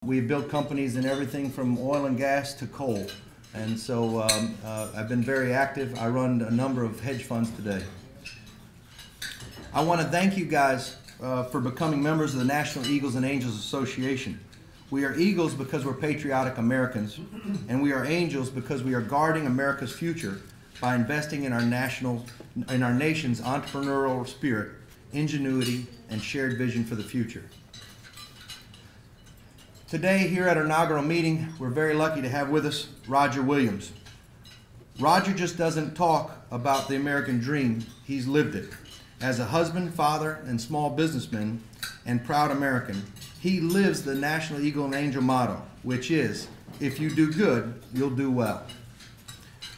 We've built companies in everything from oil and gas to coal. And so I've been very active. I run a number of hedge funds today. I want to thank you guys for becoming members of the National Eagles and Angels Association. We are Eagles because we're patriotic Americans, and we are Angels because we are guarding America's future by investing in our nation's entrepreneurial spirit, ingenuity, and shared vision for the future. Today, here at our inaugural meeting, we're very lucky to have with us Roger Williams. Roger just doesn't talk about the American dream, he's lived it. As a husband, father, and small businessman, and proud American, he lives the National Eagle and Angel motto, which is, if you do good, you'll do well.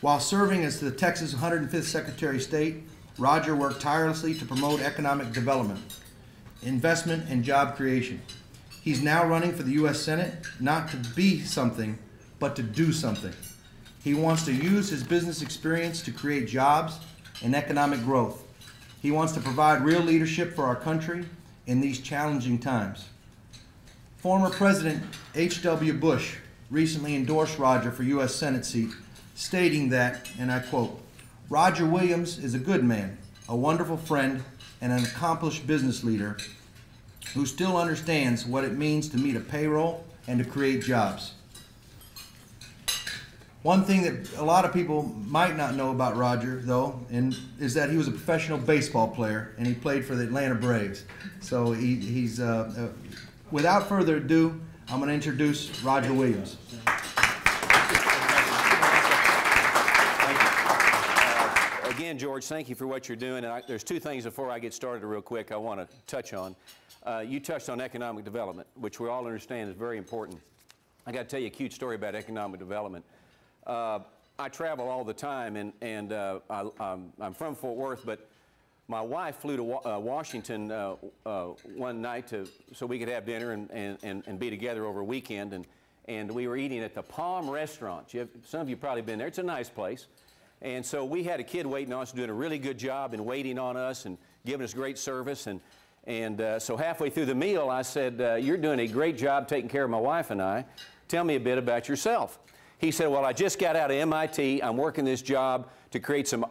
While serving as the Texas 105th Secretary of State, Roger worked tirelessly to promote economic development, investment, and job creation. He's now running for the U.S. Senate, not to be something, but to do something. He wants to use his business experience to create jobs and economic growth. He wants to provide real leadership for our country in these challenging times. Former President H.W. Bush recently endorsed Roger for U.S. Senate seat, stating that, and I quote, "Roger Williams is a good man, a wonderful friend, and an accomplished business leader who still understands what it means to meet a payroll and to create jobs." One thing that a lot of people might not know about Roger, though, is that he was a professional baseball player, and he played for the Atlanta Braves. So he's without further ado, I'm going to introduce Roger Williams. Again, George, thank you for what you're doing. And there's two things before I get started real quick I want to touch on. You touched on economic development, which we all understand is very important. I got to tell you a cute story about economic development. I travel all the time, and I'm from Fort Worth, but my wife flew to Washington one night so we could have dinner and be together over a weekend, and we were eating at the Palm Restaurant. Some of you have probably been there. It's a nice place. And so we had a kid waiting on us, doing a really good job and waiting on us and giving us great service. And so halfway through the meal, I said, "You're doing a great job taking care of my wife and I. Tell me a bit about yourself." He said, "Well, I just got out of MIT. I'm working this job to create some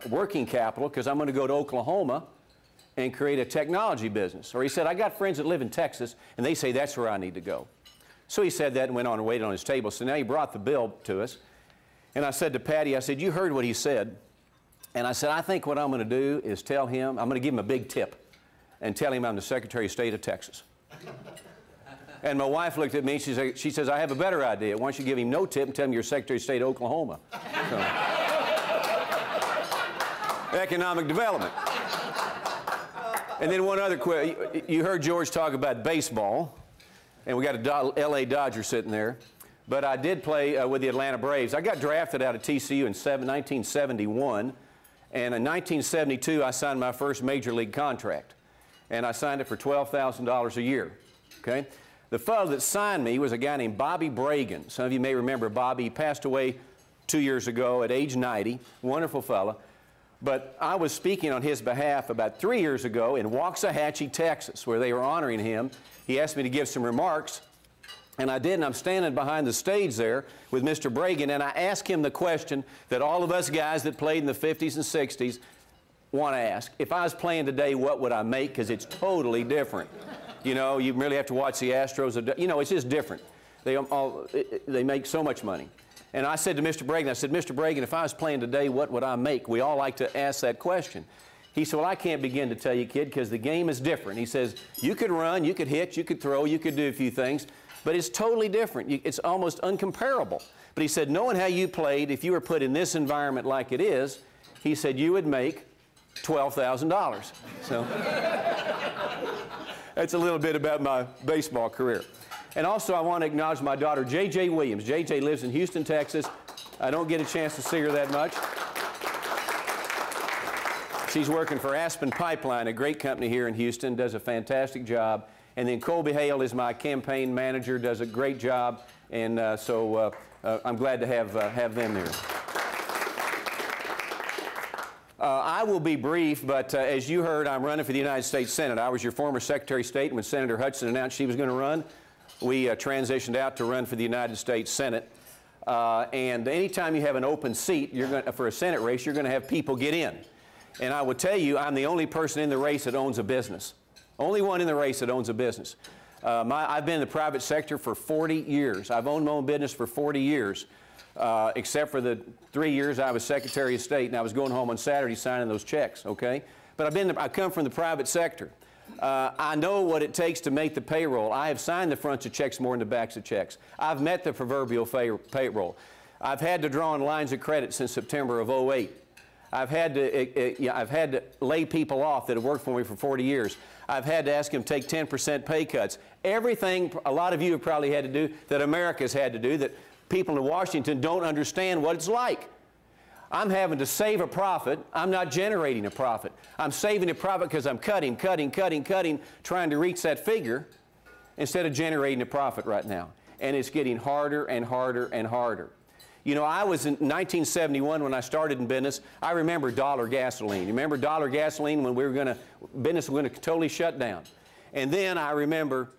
working capital because I'm going to go to Oklahoma and create a technology business." Or he said, "I got friends that live in Texas, and they say that's where I need to go." So he said that and went on and waited on his table. So now he brought the bill to us. And I said to Patty, I said, "You heard what he said." And I said, "I think what I'm going to do is tell him, I'm going to give him a big tip and tell him I'm the Secretary of State of Texas." And my wife looked at me and she says, "I have a better idea. Why don't you give him no tip and tell him you're Secretary of State of Oklahoma?" So, economic development. And then one other quick, you heard George talk about baseball, and we got a LA Dodger sitting there. But I did play with the Atlanta Braves. I got drafted out of TCU in 1971, and in 1972 I signed my first major league contract, and I signed it for $12,000 a year. Okay, the fellow that signed me was a guy named Bobby Bragan. Some of you may remember Bobby. He passed away 2 years ago at age 90. Wonderful fellow. But I was speaking on his behalf about 3 years ago in Waxahachie, Texas, where they were honoring him. He asked me to give some remarks. And I did, and I'm standing behind the stage there with Mr. Bragan, and I asked him the question that all of us guys that played in the 50s and 60s want to ask. If I was playing today, what would I make? Because it's totally different. You know, you really have to watch the Astros. You know, it's just different. They make so much money. And I said to Mr. Bragan, I said, "Mr. Bragan, if I was playing today, what would I make?" We all like to ask that question. He said, "Well, I can't begin to tell you, kid, because the game is different." He says, "You could run, you could hit, you could throw, you could do a few things, but it's totally different. It's almost uncomparable." But he said, "Knowing how you played, if you were put in this environment like it is," he said, "you would make $12,000. So that's a little bit about my baseball career. And also I want to acknowledge my daughter, J.J. Williams. J.J. lives in Houston, Texas. I don't get a chance to see her that much. She's working for Aspen Pipeline, a great company here in Houston, does a fantastic job. And then Colby Hale is my campaign manager, does a great job, and so I'm glad to have them here. I will be brief, but as you heard, I'm running for the United States Senate. I was your former Secretary of State, and when Senator Hudson announced she was going to run, we transitioned out to run for the United States Senate. And anytime you have an open seat for a Senate race, you're going to have people get in. And I would tell you, I'm the only person in the race that owns a business. Only one in the race that owns a business. I've been in the private sector for 40 years. I've owned my own business for 40 years, except for the 3 years I was Secretary of State, and I was going home on Saturday signing those checks, okay? But I come from the private sector. I know what it takes to make the payroll. I have signed the fronts of checks more than the backs of checks. I've met the proverbial payroll. I've had to draw on lines of credit since September of '08. I've had to lay people off that have worked for me for 40 years. I've had to ask them to take 10% pay cuts. Everything a lot of you have probably had to do that America's had to do that people in Washington don't understand what it's like. I'm having to save a profit. I'm not generating a profit. I'm saving a profit because I'm cutting, trying to reach that figure instead of generating a profit right now. And it's getting harder and harder and harder. You know, I was in 1971 when I started in business. I remember dollar gasoline. You remember dollar gasoline when business was going to totally shut down. And then I remember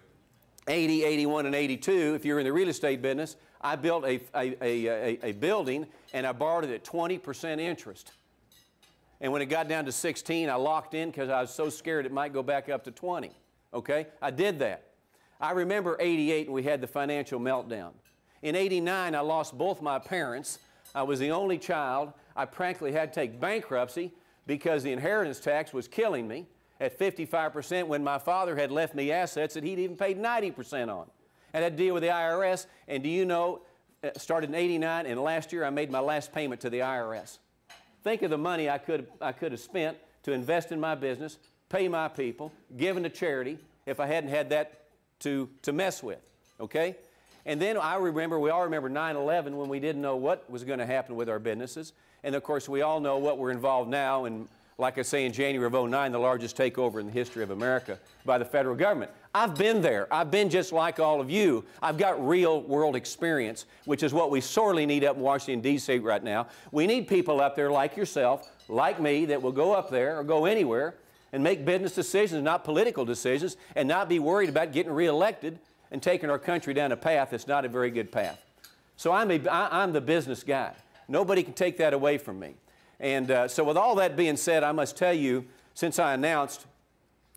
80, 81, and 82, if you're in the real estate business, I built a building and I borrowed it at 20% interest. And when it got down to 16, I locked in because I was so scared it might go back up to 20. Okay? I did that. I remember 88 and we had the financial meltdown. In 89, I lost both my parents. I was the only child. I practically had to take bankruptcy because the inheritance tax was killing me at 55% when my father had left me assets that he'd even paid 90% on. I had to deal with the IRS, and do you know, started in 89, and last year I made my last payment to the IRS. Think of the money I could have spent to invest in my business, pay my people, given to charity, if I hadn't had that to mess with, okay? And then we all remember 9/11 when we didn't know what was going to happen with our businesses. And of course, we all know what we're involved now, and like I say, in January of '09, the largest takeover in the history of America by the federal government. I've been there. I've been just like all of you. I've got real world experience, which is what we sorely need up in Washington, D.C. right now. We need people up there like yourself, like me, that will go up there or go anywhere and make business decisions, not political decisions, and not be worried about getting reelected and taking our country down a path that's not a very good path. So I'm the business guy. Nobody can take that away from me. And so with all that being said, I must tell you, since I announced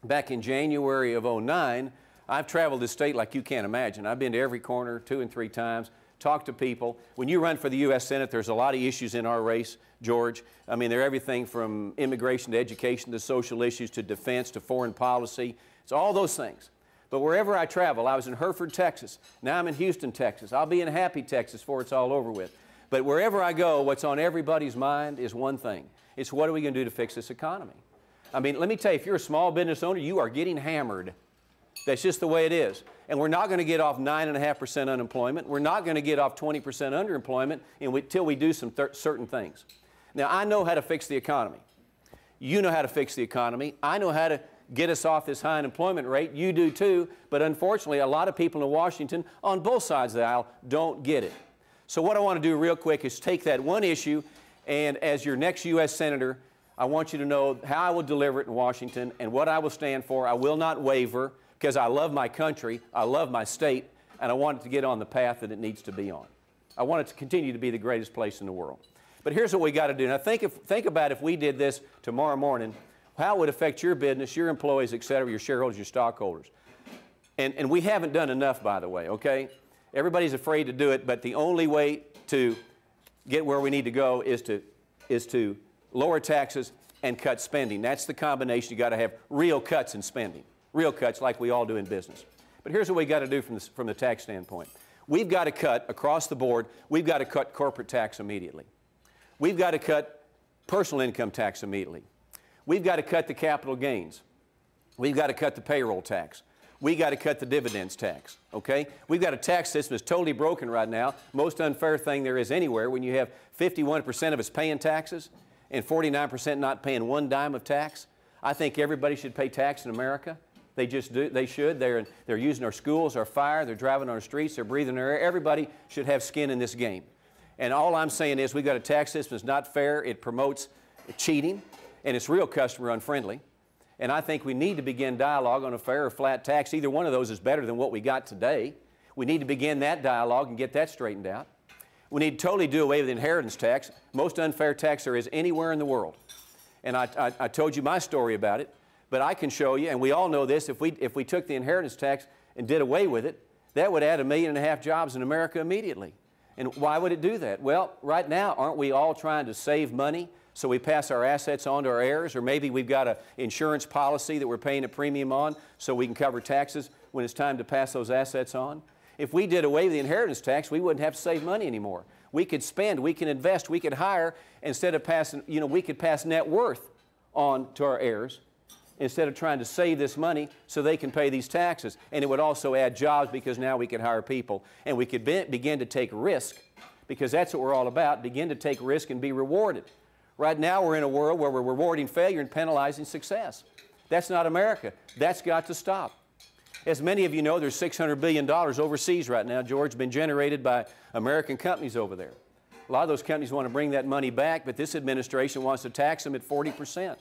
back in January of '09, I've traveled this state like you can't imagine. I've been to every corner 2 and 3 times, talked to people. When you run for the U.S. Senate, there's a lot of issues in our race, George. I mean, they're everything from immigration to education to social issues to defense to foreign policy. It's all those things. But wherever I travel, I was in Hereford, Texas. Now I'm in Houston, Texas. I'll be in Happy, Texas before it's all over with. But wherever I go, what's on everybody's mind is one thing. It's what are we going to do to fix this economy? I mean, let me tell you, if you're a small business owner, you are getting hammered. That's just the way it is. And we're not going to get off 9.5% unemployment. We're not going to get off 20% underemployment until we do some certain things. Now, I know how to fix the economy. You know how to fix the economy. I know how to get us off this high unemployment rate. You do too. But unfortunately, a lot of people in Washington on both sides of the aisle don't get it. So what I want to do real quick is take that one issue, and as your next U.S. Senator, I want you to know how I will deliver it in Washington and what I will stand for. I will not waver because I love my country, I love my state, and I want it to get on the path that it needs to be on. I want it to continue to be the greatest place in the world. But here's what we got to do. Now think about if we did this tomorrow morning, how it would affect your business, your employees, et cetera, your shareholders, your stockholders. And we haven't done enough, by the way, okay? Everybody's afraid to do it, but the only way to get where we need to go is to lower taxes and cut spending. That's the combination. You got to have real cuts in spending, real cuts like we all do in business. But here's what we got to do from the tax standpoint. We've got to cut across the board. We've got to cut corporate tax immediately. We've got to cut personal income tax immediately. We've got to cut the capital gains. We've got to cut the payroll tax. We got to cut the dividends tax, okay? We've got a tax system that's totally broken right now. Most unfair thing there is anywhere when you have 51% of us paying taxes and 49% not paying one dime of tax. I think everybody should pay tax in America. They just do. They should. They're using our schools, our fire. They're driving on our streets. They're breathing our air. Everybody should have skin in this game. And all I'm saying is we've got a tax system that's not fair. It promotes cheating, and it's real customer unfriendly. And I think we need to begin dialogue on a fair or flat tax. Either one of those is better than what we got today. We need to begin that dialogue and get that straightened out. We need to totally do away with the inheritance tax, most unfair tax there is anywhere in the world. And I told you my story about it, but I can show you, and we all know this, if we took the inheritance tax and did away with it, that would add 1.5 million jobs in America immediately. And why would it do that? Well, right now, aren't we all trying to save money so we pass our assets on to our heirs? Or maybe we've got an insurance policy that we're paying a premium on so we can cover taxes when it's time to pass those assets on? If we did away with the inheritance tax, we wouldn't have to save money anymore. We could spend, we can invest, we could hire, instead of passing, we could pass net worth on to our heirs instead of trying to save this money so they can pay these taxes. And it would also add jobs because now we could hire people and we could begin to take risk, because that's what we're all about, begin to take risk and be rewarded. Right now we're in a world where we're rewarding failure and penalizing success. That's not America. That's got to stop. As many of you know, there's $600 billion overseas right now, George, been generated by American companies over there. A lot of those companies want to bring that money back, but this administration wants to tax them at 40%.